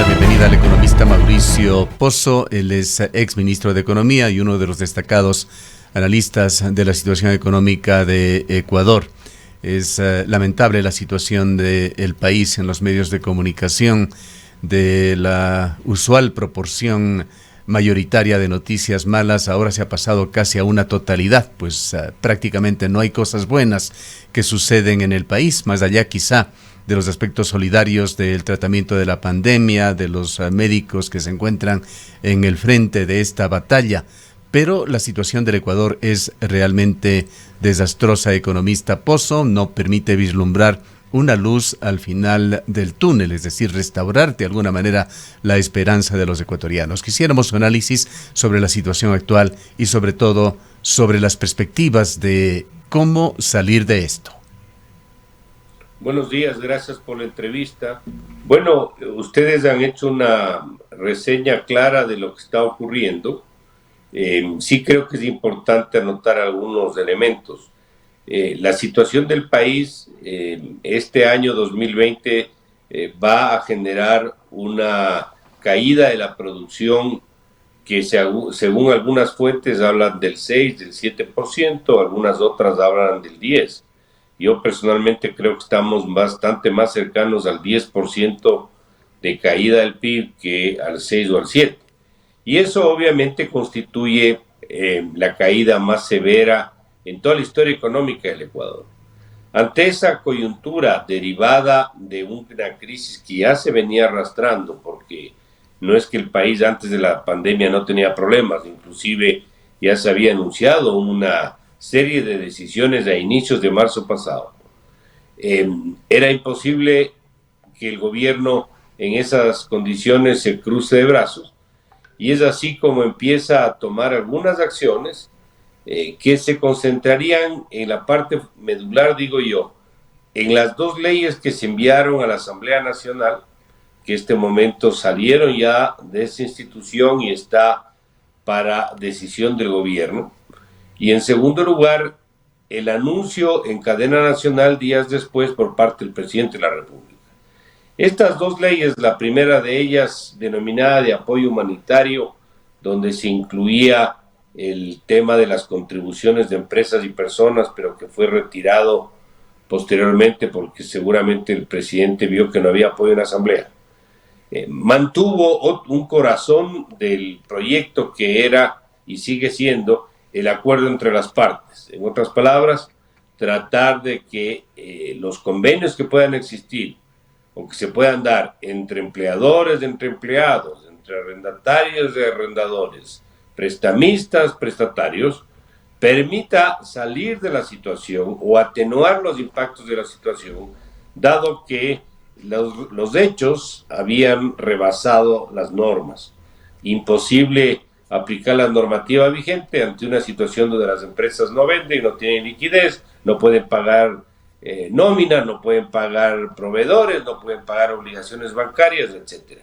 la bienvenida al economista Mauricio Pozo. Él es ex ministro de Economía y uno de los destacados analistas de la situación económica de Ecuador. Es lamentable la situación del país en los medios de comunicación, de la usual proporción mayoritaria de noticias malas. Ahora se ha pasado casi a una totalidad, pues prácticamente no hay cosas buenas que suceden en el país, más allá quizá de los aspectos solidarios del tratamiento de la pandemia, de los médicos que se encuentran en el frente de esta batalla. Pero la situación del Ecuador es realmente desastrosa. Economista Pozo, no permite vislumbrar una luz al final del túnel, es decir, restaurar de alguna manera la esperanza de los ecuatorianos. Quisiéramos su análisis sobre la situación actual y sobre todo sobre las perspectivas de cómo salir de esto. Buenos días, gracias por la entrevista. Bueno, ustedes han hecho una reseña clara de lo que está ocurriendo. Sí creo que es importante anotar algunos elementos. La situación del país este año 2020 va a generar una caída de la producción que según algunas fuentes hablan del 6, del 7%, algunas otras hablan del 10%. Yo personalmente creo que estamos bastante más cercanos al 10% de caída del PIB que al 6 o al 7. Y eso obviamente constituye la caída más severa en toda la historia económica del Ecuador. Ante esa coyuntura derivada de una crisis que ya se venía arrastrando, porque no es que el país antes de la pandemia no tenía problemas, inclusive ya se había anunciado una serie de decisiones a inicios de marzo pasado. Era imposible que el gobierno en esas condiciones se cruce de brazos, y es así como empieza a tomar algunas acciones que se concentrarían en la parte medular, digo yo, en las dos leyes que se enviaron a la Asamblea Nacional, que en este momento salieron ya de esa institución y está para decisión del gobierno. Y en segundo lugar, el anuncio en cadena nacional días después por parte del presidente de la República. Estas dos leyes, la primera de ellas denominada de apoyo humanitario, donde se incluía el tema de las contribuciones de empresas y personas, pero que fue retirado posteriormente porque seguramente el presidente vio que no había apoyo en la Asamblea. Mantuvo un corazón del proyecto que era y sigue siendo el acuerdo entre las partes. En otras palabras, tratar de que los convenios que puedan existir o que se puedan dar entre empleadores, entre empleados, entre arrendatarios y arrendadores, prestamistas, prestatarios, permita salir de la situación o atenuar los impactos de la situación, dado que los hechos habían rebasado las normas. Imposible aplicar la normativa vigente ante una situación donde las empresas no venden, no tienen liquidez, no pueden pagar nómina, no pueden pagar proveedores, no pueden pagar obligaciones bancarias, etc.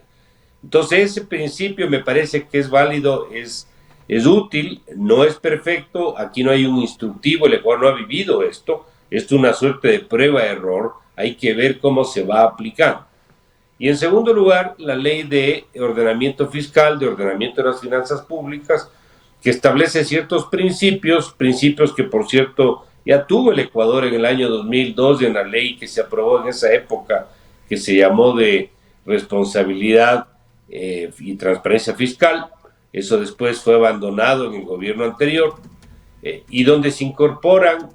Entonces ese principio me parece que es válido, es útil, no es perfecto, aquí no hay un instructivo, el Ecuador no ha vivido esto es una suerte de prueba-error, hay que ver cómo se va aplicando. Y en segundo lugar, la ley de ordenamiento fiscal, de ordenamiento de las finanzas públicas, que establece ciertos principios que por cierto ya tuvo el Ecuador en el año 2002 en la ley que se aprobó en esa época, que se llamó de responsabilidad y transparencia fiscal. Eso después fue abandonado en el gobierno anterior, y donde se incorporaban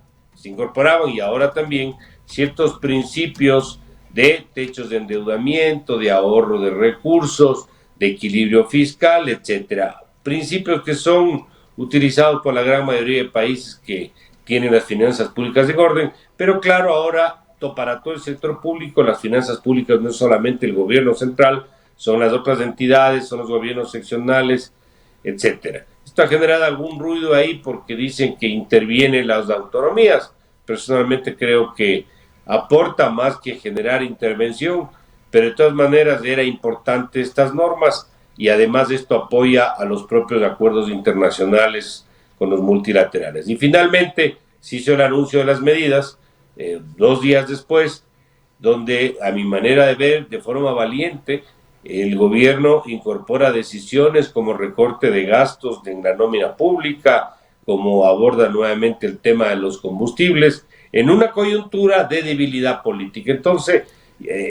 y ahora también ciertos principios de techos de endeudamiento, de ahorro de recursos, de equilibrio fiscal, etcétera. Principios que son utilizados por la gran mayoría de países que tienen las finanzas públicas en orden, pero claro, ahora para todo el sector público, las finanzas públicas no es solamente el gobierno central, son las otras entidades, son los gobiernos seccionales, etcétera. Esto ha generado algún ruido ahí porque dicen que intervienen las autonomías. Personalmente creo que aporta más que generar intervención, pero de todas maneras era importante estas normas y además esto apoya a los propios acuerdos internacionales con los multilaterales. Y finalmente se hizo el anuncio de las medidas 2 días después, donde a mi manera de ver, de forma valiente, El gobierno incorpora decisiones como recorte de gastos en la nómina pública, como aborda nuevamente el tema de los combustibles, en una coyuntura de debilidad política. Entonces,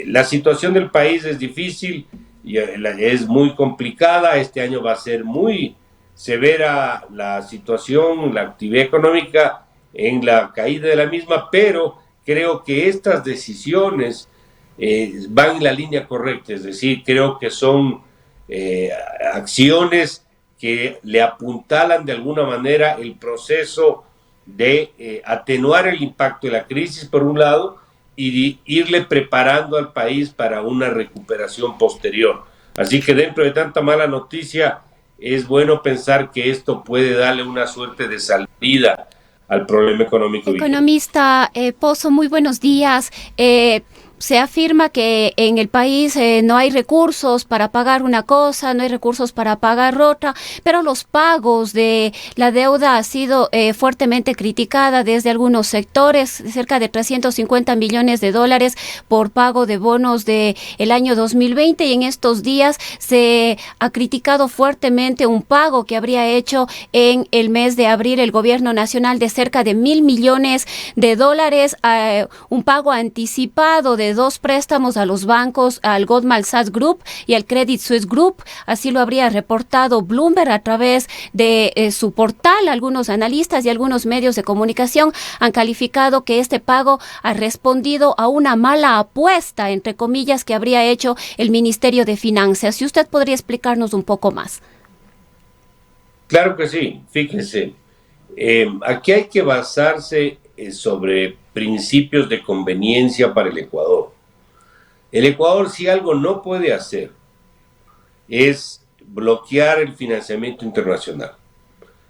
la situación del país es difícil, y es muy complicada. Este año va a ser muy severa la situación, la actividad económica en la caída de la misma, pero creo que estas decisiones van en la línea correcta, es decir, creo que son acciones que le apuntalan de alguna manera el proceso de atenuar el impacto de la crisis por un lado y irle preparando al país para una recuperación posterior. Así que dentro de tanta mala noticia es bueno pensar que esto puede darle una suerte de salida al problema económico. Economista Pozo, muy buenos días. Se afirma que en el país no hay recursos para pagar una cosa, no hay recursos para pagar otra, pero los pagos de la deuda ha sido fuertemente criticada desde algunos sectores, cerca de 350 millones de dólares por pago de bonos de el año 2020, y en estos días se ha criticado fuertemente un pago que habría hecho en el mes de abril el gobierno nacional de cerca de 1.000 millones de dólares, un pago anticipado de 2 préstamos a los bancos, al Goldman Sachs Group y al Credit Suisse Group. Así lo habría reportado Bloomberg a través de su portal. Algunos analistas y algunos medios de comunicación han calificado que este pago ha respondido a una mala apuesta, entre comillas, que habría hecho el Ministerio de Finanzas. Si usted podría explicarnos un poco más. Claro que sí, fíjese. Aquí hay que basarse sobre principios de conveniencia para el Ecuador. El Ecuador, si algo no puede hacer, es bloquear el financiamiento internacional.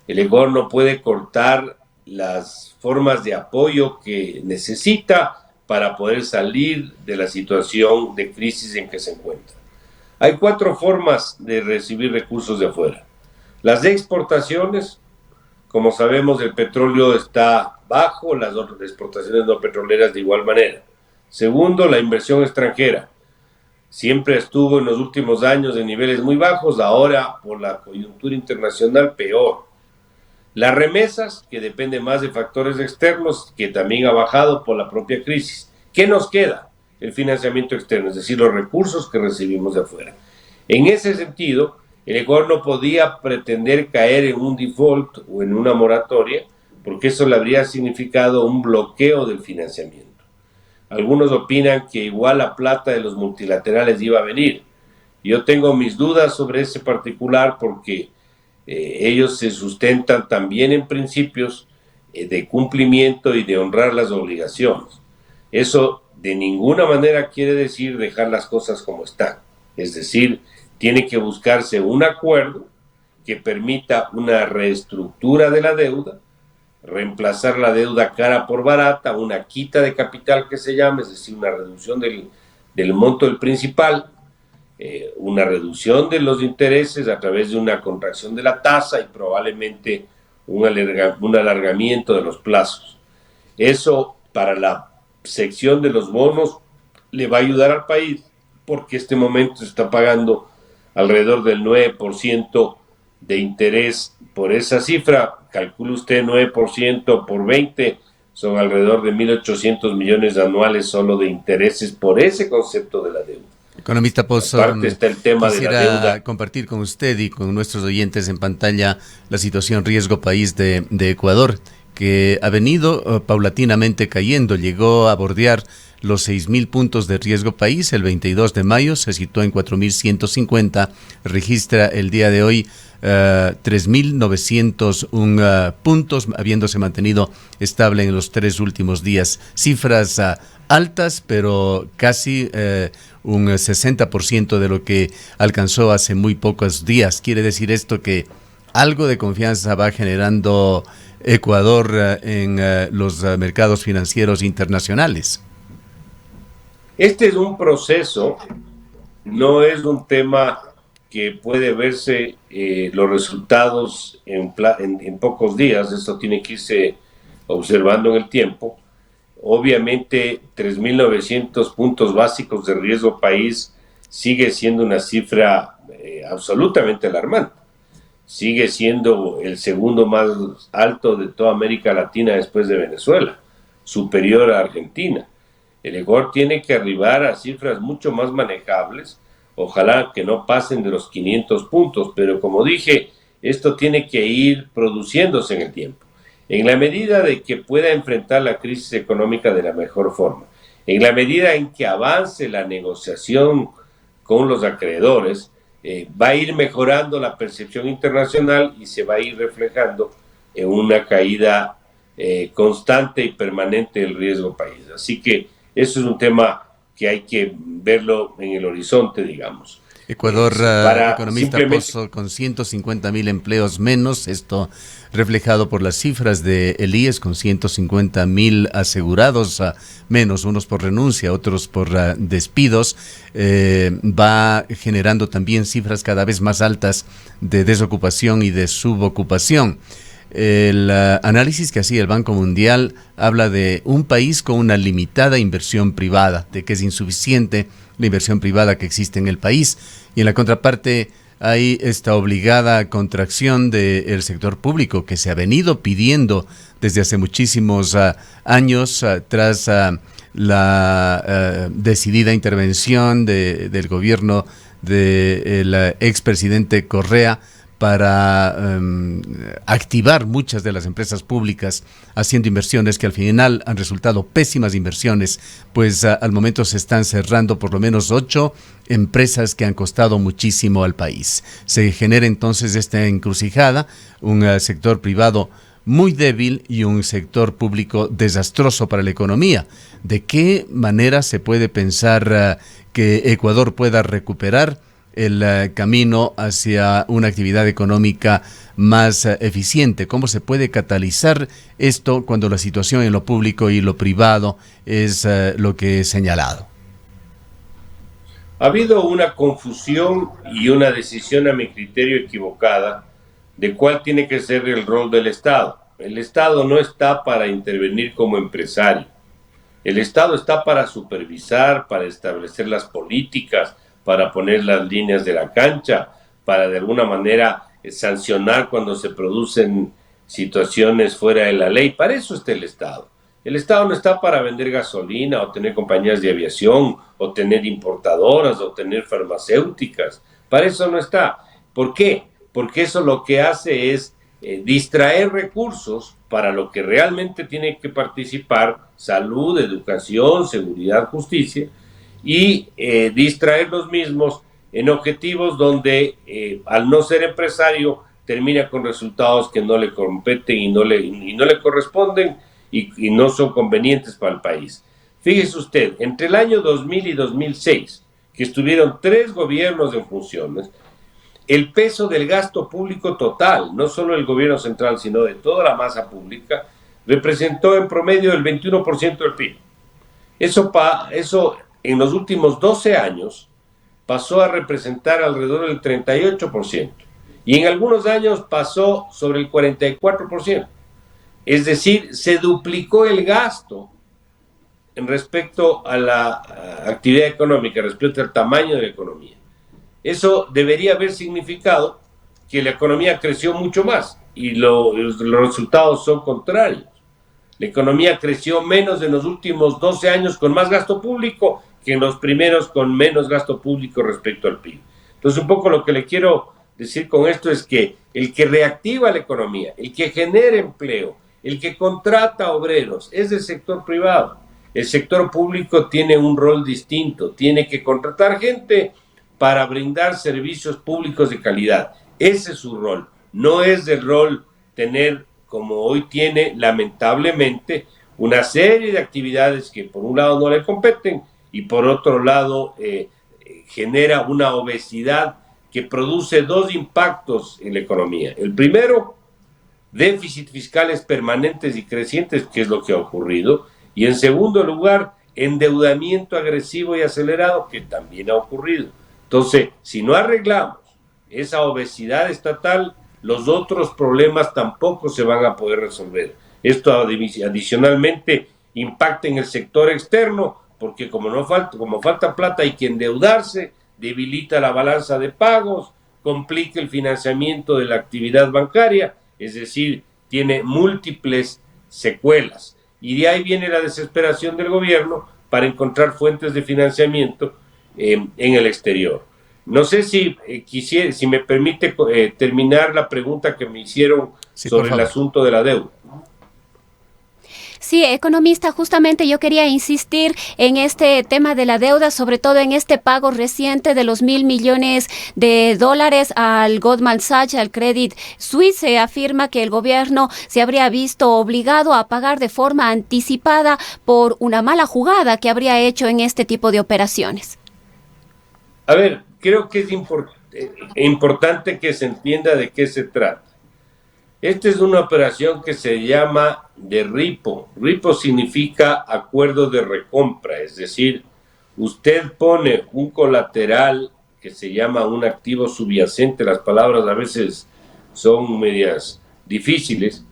El Ecuador no puede cortar las formas de apoyo que necesita para poder salir de la situación de crisis en que se encuentra. Hay 4 formas de recibir recursos de afuera. Las de exportaciones, como sabemos, el petróleo está bajo, las otras exportaciones no petroleras de igual manera. Segundo, la inversión extranjera. Siempre estuvo en los últimos años en niveles muy bajos, ahora por la coyuntura internacional peor. Las remesas, que depende más de factores externos, que también ha bajado por la propia crisis. ¿Qué nos queda? El financiamiento externo, es decir, los recursos que recibimos de afuera. En ese sentido, el Ecuador no podía pretender caer en un default o en una moratoria, porque eso le habría significado un bloqueo del financiamiento. Algunos opinan que igual la plata de los multilaterales iba a venir. Yo tengo mis dudas sobre ese particular porque ellos se sustentan también en principios de cumplimiento y de honrar las obligaciones. Eso de ninguna manera quiere decir dejar las cosas como están. Es decir, tiene que buscarse un acuerdo que permita una reestructura de la deuda, reemplazar la deuda cara por barata, una quita de capital que se llama, es decir, una reducción del monto del principal, una reducción de los intereses a través de una contracción de la tasa y probablemente un alargamiento de los plazos. Eso para la sección de los bonos le va a ayudar al país porque este momento se está pagando alrededor del 9% de interés por esa cifra. Calcule usted 9% por 20, son alrededor de 1.800 millones anuales solo de intereses por ese concepto de la deuda. Economista Pozo, aparte está el tema de la deuda. Compartir con usted y con nuestros oyentes en pantalla la situación riesgo país de Ecuador, que ha venido paulatinamente cayendo, llegó a bordear los 6.000 puntos de riesgo país el 22 de mayo, se situó en 4.150, registra el día de hoy 3.901 puntos, habiéndose mantenido estable en los 3 últimos días. Cifras altas, pero casi un 60% de lo que alcanzó hace muy pocos días. Quiere decir esto que algo de confianza va generando Ecuador en los mercados financieros internacionales. Este es un proceso, no es un tema que puede verse los resultados en pocos días. Esto tiene que irse observando en el tiempo. Obviamente 3.900 puntos básicos de riesgo país sigue siendo una cifra absolutamente alarmante. Sigue siendo el segundo más alto de toda América Latina después de Venezuela, superior a Argentina. El Ecuador tiene que arribar a cifras mucho más manejables, ojalá que no pasen de los 500 puntos, pero como dije, esto tiene que ir produciéndose en el tiempo. En la medida de que pueda enfrentar la crisis económica de la mejor forma, en la medida en que avance la negociación con los acreedores, va a ir mejorando la percepción internacional y se va a ir reflejando en una caída constante y permanente del riesgo país. Así que eso es un tema que hay que verlo en el horizonte, digamos. Ecuador, economista Pozo, con 150.000 empleos menos, esto reflejado por las cifras de el IES, con 150.000 asegurados menos, unos por renuncia, otros por despidos, va generando también cifras cada vez más altas de desocupación y de subocupación. El análisis que hacía el Banco Mundial habla de un país con una limitada inversión privada, de que es insuficiente la inversión privada que existe en el país, y en la contraparte hay esta obligada contracción del sector público que se ha venido pidiendo desde hace muchísimos años tras la decidida intervención del gobierno del expresidente Correa para activar muchas de las empresas públicas haciendo inversiones que al final han resultado pésimas inversiones, pues al momento se están cerrando por lo menos 8 empresas que han costado muchísimo al país. Se genera entonces esta encrucijada, un sector privado muy débil y un sector público desastroso para la economía. ¿De qué manera se puede pensar que Ecuador pueda recuperar el camino hacia una actividad económica más eficiente? ¿Cómo se puede catalizar esto cuando la situación en lo público y lo privado es lo que he señalado? Ha habido una confusión y una decisión a mi criterio equivocada de cuál tiene que ser el rol del Estado. El Estado no está para intervenir como empresario. El Estado está para supervisar, para establecer las políticas, para poner las líneas de la cancha, para de alguna manera sancionar cuando se producen situaciones fuera de la ley. Para eso está el Estado. El Estado no está para vender gasolina o tener compañías de aviación o tener importadoras o tener farmacéuticas. Para eso no está. ¿Por qué? Porque eso lo que hace es distraer recursos para lo que realmente tiene que participar: salud, educación, seguridad, justicia, y distraer los mismos en objetivos donde al no ser empresario termina con resultados que no le competen y no le corresponden y no son convenientes para el país. Fíjese usted, entre el año 2000 y 2006, que estuvieron 3 gobiernos en funciones, el peso del gasto público total, no solo del gobierno central, sino de toda la masa pública, representó en promedio el 21% del PIB. Eso en los últimos 12 años pasó a representar alrededor del 38%, y en algunos años pasó sobre el 44%. Es decir, se duplicó el gasto en respecto a la actividad económica, respecto al tamaño de la economía. Eso debería haber significado que la economía creció mucho más, y los resultados son contrarios. La economía creció menos en los últimos 12 años con más gasto público que en los primeros con menos gasto público respecto al PIB. Entonces, un poco lo que le quiero decir con esto es que el que reactiva la economía, el que genera empleo, el que contrata obreros, es el sector privado. El sector público tiene un rol distinto, tiene que contratar gente para brindar servicios públicos de calidad. Ese es su rol. No es el rol tener, como hoy tiene, lamentablemente, una serie de actividades que por un lado no le competen y por otro lado genera una obesidad que produce 2 impactos en la economía. El primero, déficit fiscales permanentes y crecientes, que es lo que ha ocurrido, y en segundo lugar, endeudamiento agresivo y acelerado, que también ha ocurrido. Entonces, si no arreglamos esa obesidad estatal, los otros problemas tampoco se van a poder resolver. Esto adicionalmente impacta en el sector externo, porque como falta plata hay que endeudarse debilita la balanza de pagos, complica el financiamiento de la actividad bancaria, es decir, tiene múltiples secuelas. Y de ahí viene la desesperación del gobierno para encontrar fuentes de financiamiento en el exterior. No sé si si me permite terminar la pregunta que me hicieron sobre el asunto de la deuda. Sí, economista, justamente yo quería insistir en este tema de la deuda, sobre todo en este pago reciente de los $1.000 millones al Goldman Sachs, al Credit Suisse. Se afirma que el gobierno se habría visto obligado a pagar de forma anticipada por una mala jugada que habría hecho en este tipo de operaciones. A ver, creo que es importante que se entienda de qué se trata. Esta es una operación que se llama de repo. Repo significa acuerdo de recompra, es decir, usted pone un colateral que se llama un activo subyacente, las palabras a veces son medias difíciles,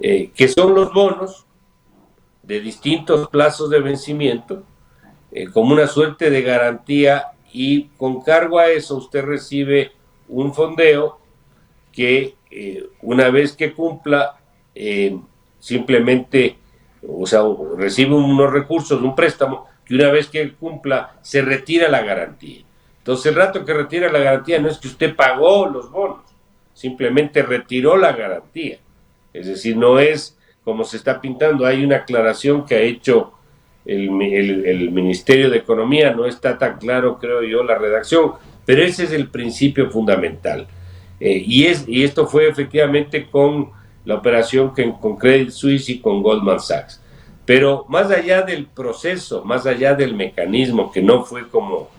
que son los bonos de distintos plazos de vencimiento, como una suerte de garantía, y con cargo a eso usted recibe un fondeo que una vez que cumpla, simplemente, o sea, recibe unos recursos, un préstamo, que una vez que cumpla, se retira la garantía. Entonces, el rato que retira la garantía no es que usted pagó los bonos, simplemente retiró la garantía. Es decir, no es como se está pintando. Hay una aclaración que ha hecho el Ministerio de Economía, no está tan claro, creo yo, la redacción, pero ese es el principio fundamental. Y esto fue efectivamente con la operación con Credit Suisse y con Goldman Sachs. Pero más allá del proceso, más allá del mecanismo, que no fue como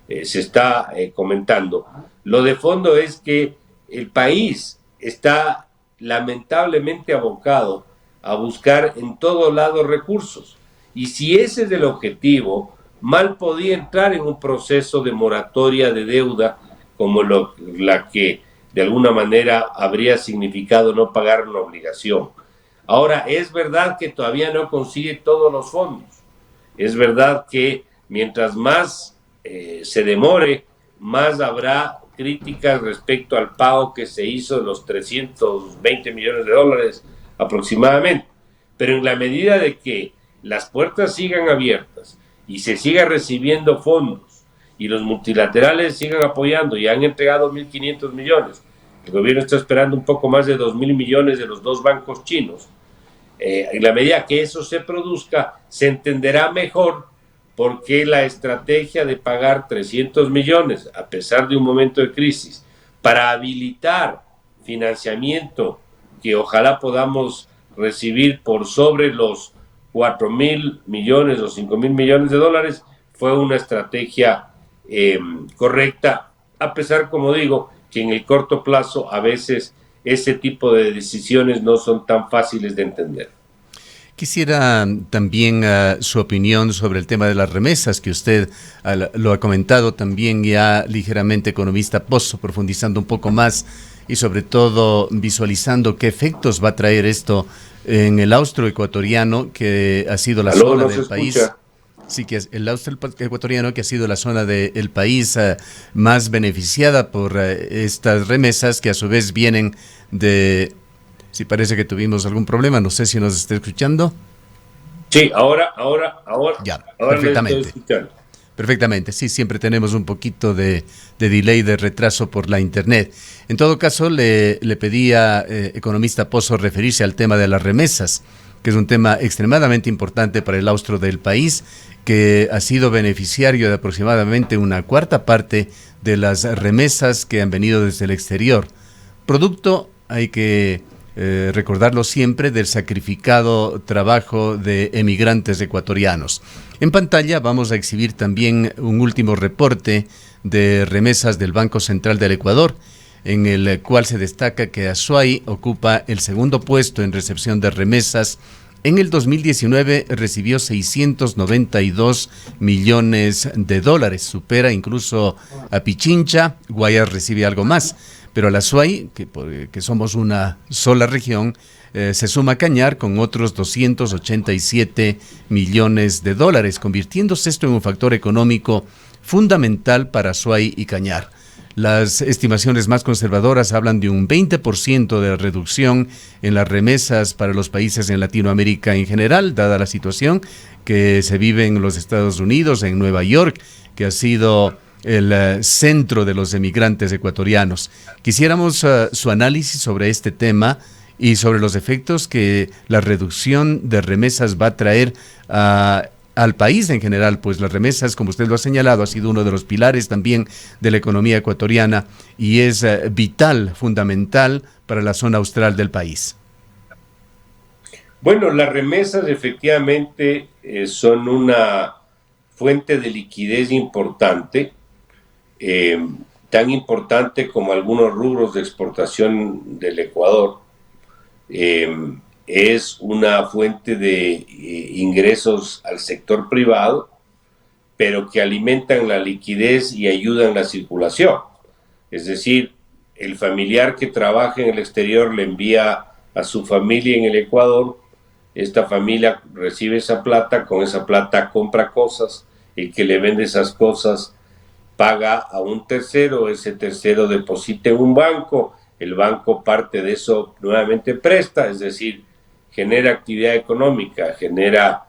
se está comentando, lo de fondo es que el país está lamentablemente abocado a buscar en todo lado recursos. Y si ese es el objetivo, mal podía entrar en un proceso de moratoria de deuda como la que de alguna manera habría significado no pagar una obligación. Ahora, es verdad que todavía no consigue todos los fondos. Es verdad que mientras más se demore, más habrá críticas respecto al pago que se hizo de los $320 millones aproximadamente. Pero en la medida de que las puertas sigan abiertas y se siga recibiendo fondos y los multilaterales sigan apoyando y han entregado 1.500 millones, el gobierno está esperando un poco más de 2.000 millones de los dos bancos chinos. En la medida que eso se produzca, se entenderá mejor por qué la estrategia de pagar 300 millones, a pesar de un momento de crisis, para habilitar financiamiento que ojalá podamos recibir por sobre los 4.000 millones o 5.000 millones de dólares, fue una estrategia correcta, a pesar, como digo, que en el corto plazo a veces ese tipo de decisiones no son tan fáciles de entender. Quisiera también su opinión sobre el tema de las remesas, que usted lo ha comentado también ya ligeramente, economista Pozo, profundizando un poco más y sobre todo visualizando qué efectos va a traer esto en el austroecuatoriano, que ha sido la zona del país. Sí, que es el austroecuatoriano, que ha sido la zona del país más beneficiada por estas remesas, que a su vez vienen de... Sí, parece que tuvimos algún problema, no sé si nos está escuchando. Sí, ahora. Ya, ahora perfectamente. Perfectamente, sí, siempre tenemos un poquito de delay, de retraso por la internet. En todo caso, le pedía, economista Pozo, referirse al tema de las remesas, que es un tema extremadamente importante para el austro del país, que ha sido beneficiario de aproximadamente una cuarta parte de las remesas que han venido desde el exterior. Producto, hay que recordarlo siempre, del sacrificado trabajo de emigrantes ecuatorianos. En pantalla vamos a exhibir también un último reporte de remesas del Banco Central del Ecuador, en el cual se destaca que Azuay ocupa el segundo puesto en recepción de remesas. En el 2019 recibió 692 millones de dólares, supera incluso a Pichincha. Guayas recibe algo más, pero a la SUAY, que somos una sola región, se suma Cañar con otros 287 millones de dólares, convirtiéndose esto en un factor económico fundamental para SUAY y Cañar. Las estimaciones más conservadoras hablan de un 20% de reducción en las remesas para los países en Latinoamérica en general, dada la situación que se vive en los Estados Unidos, en Nueva York, que ha sido el centro de los emigrantes ecuatorianos. Quisiéramos su análisis sobre este tema y sobre los efectos que la reducción de remesas va a traer al país en general, pues las remesas, como usted lo ha señalado, ha sido uno de los pilares también de la economía ecuatoriana y es vital, fundamental para la zona austral del país. Bueno, las remesas efectivamente son una fuente de liquidez importante, tan importante como algunos rubros de exportación del Ecuador. Es una fuente de ingresos al sector privado, pero que alimentan la liquidez y ayudan la circulación. Es decir, el familiar que trabaja en el exterior le envía a su familia en el Ecuador, esta familia recibe esa plata, con esa plata compra cosas, el que le vende esas cosas paga a un tercero, ese tercero deposita en un banco, el banco parte de eso nuevamente presta, es decir, genera actividad económica, genera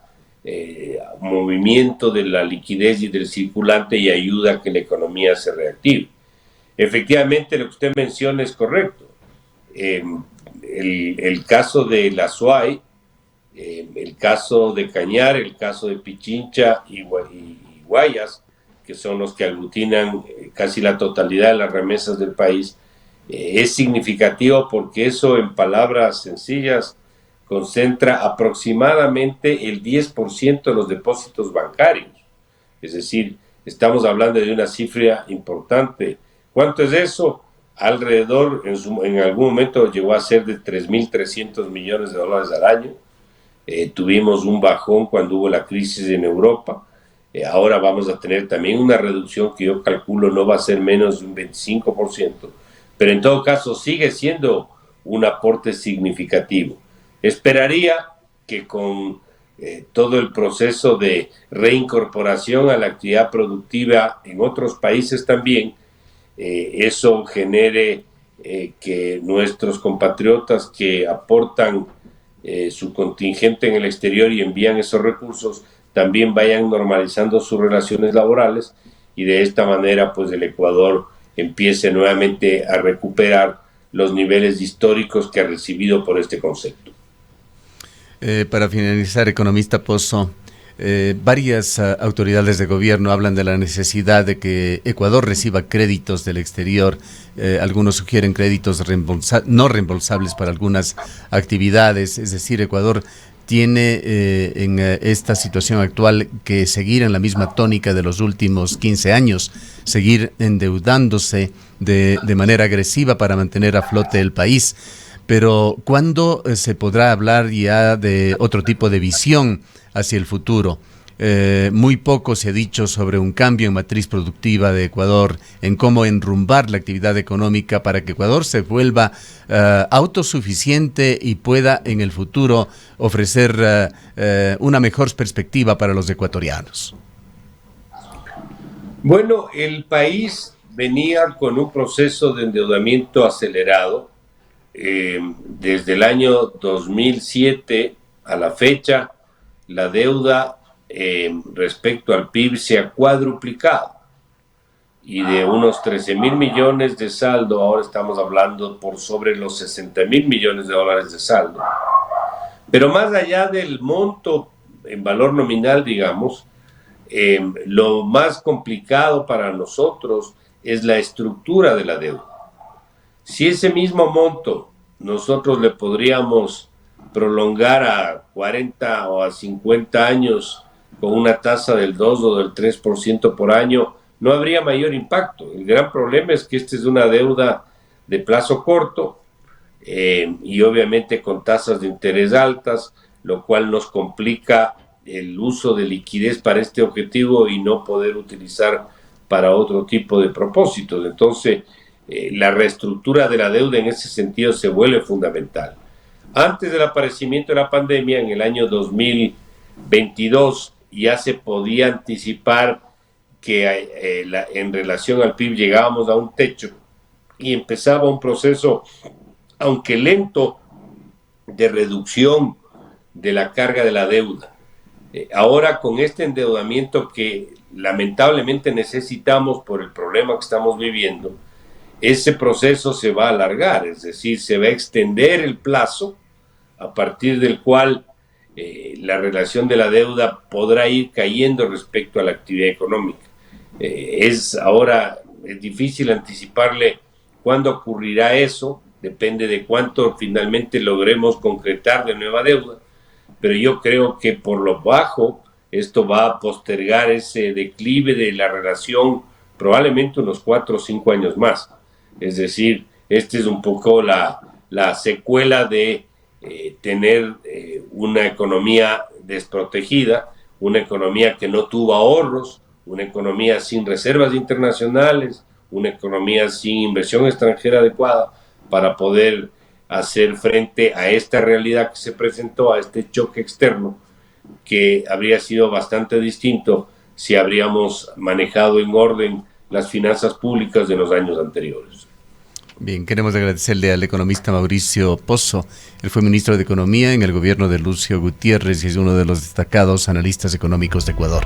movimiento de la liquidez y del circulante y ayuda a que la economía se reactive. Efectivamente, lo que usted menciona es correcto. El caso de la SUAY, el caso de Cañar, el caso de Pichincha y Guayas, que son los que aglutinan casi la totalidad de las remesas del país, es significativo porque eso, en palabras sencillas, concentra aproximadamente el 10% de los depósitos bancarios. Es decir, estamos hablando de una cifra importante. ¿Cuánto es eso? Alrededor, en algún momento llegó a ser de 3.300 millones de dólares al año. Tuvimos un bajón cuando hubo la crisis en Europa. Ahora vamos a tener también una reducción que yo calculo no va a ser menos de un 25%, pero en todo caso sigue siendo un aporte significativo. Esperaría que con todo el proceso de reincorporación a la actividad productiva en otros países también, eso genere que nuestros compatriotas que aportan su contingente en el exterior y envían esos recursos también vayan normalizando sus relaciones laborales y de esta manera pues el Ecuador empiece nuevamente a recuperar los niveles históricos que ha recibido por este concepto. Para finalizar, economista Pozo, varias autoridades de gobierno hablan de la necesidad de que Ecuador reciba créditos del exterior. Algunos sugieren créditos no reembolsables para algunas actividades. Es decir, Ecuador tiene en esta situación actual que seguir en la misma tónica de los últimos 15 años, seguir endeudándose de manera agresiva para mantener a flote el país. Pero ¿cuándo se podrá hablar ya de otro tipo de visión hacia el futuro? Muy poco se ha dicho sobre un cambio en matriz productiva de Ecuador, en cómo enrumbar la actividad económica para que Ecuador se vuelva autosuficiente y pueda en el futuro ofrecer una mejor perspectiva para los ecuatorianos. Bueno, el país venía con un proceso de endeudamiento acelerado. Desde el año 2007 a la fecha, la deuda respecto al PIB se ha cuadruplicado y de unos 13.000 millones de saldo, ahora estamos hablando por sobre los 60.000 millones de dólares de saldo. Pero más allá del monto en valor nominal, digamos, lo más complicado para nosotros es la estructura de la deuda. Si ese mismo monto nosotros le podríamos prolongar a 40 o a 50 años con una tasa del 2 o del 3% por año, no habría mayor impacto. El gran problema es que esta es una deuda de plazo corto y obviamente con tasas de interés altas, lo cual nos complica el uso de liquidez para este objetivo y no poder utilizar para otro tipo de propósitos. Entonces, la reestructura de la deuda en ese sentido se vuelve fundamental. Antes del aparecimiento de la pandemia, en el año 2022, ya se podía anticipar que en relación al PIB llegábamos a un techo y empezaba un proceso, aunque lento, de reducción de la carga de la deuda. Ahora, con este endeudamiento que lamentablemente necesitamos por el problema que estamos viviendo, ese proceso se va a alargar, es decir, se va a extender el plazo a partir del cual la relación de la deuda podrá ir cayendo respecto a la actividad económica. Ahora es difícil anticiparle cuándo ocurrirá eso, depende de cuánto finalmente logremos concretar de nueva deuda, pero yo creo que por lo bajo esto va a postergar ese declive de la relación probablemente unos 4 o 5 años más. Es decir, esta es un poco la secuela de tener una economía desprotegida, una economía que no tuvo ahorros, una economía sin reservas internacionales, una economía sin inversión extranjera adecuada para poder hacer frente a esta realidad que se presentó, a este choque externo, que habría sido bastante distinto si habríamos manejado en orden las finanzas públicas de los años anteriores. Bien, queremos agradecerle al economista Mauricio Pozo. Él fue ministro de Economía en el gobierno de Lucio Gutiérrez y es uno de los destacados analistas económicos de Ecuador.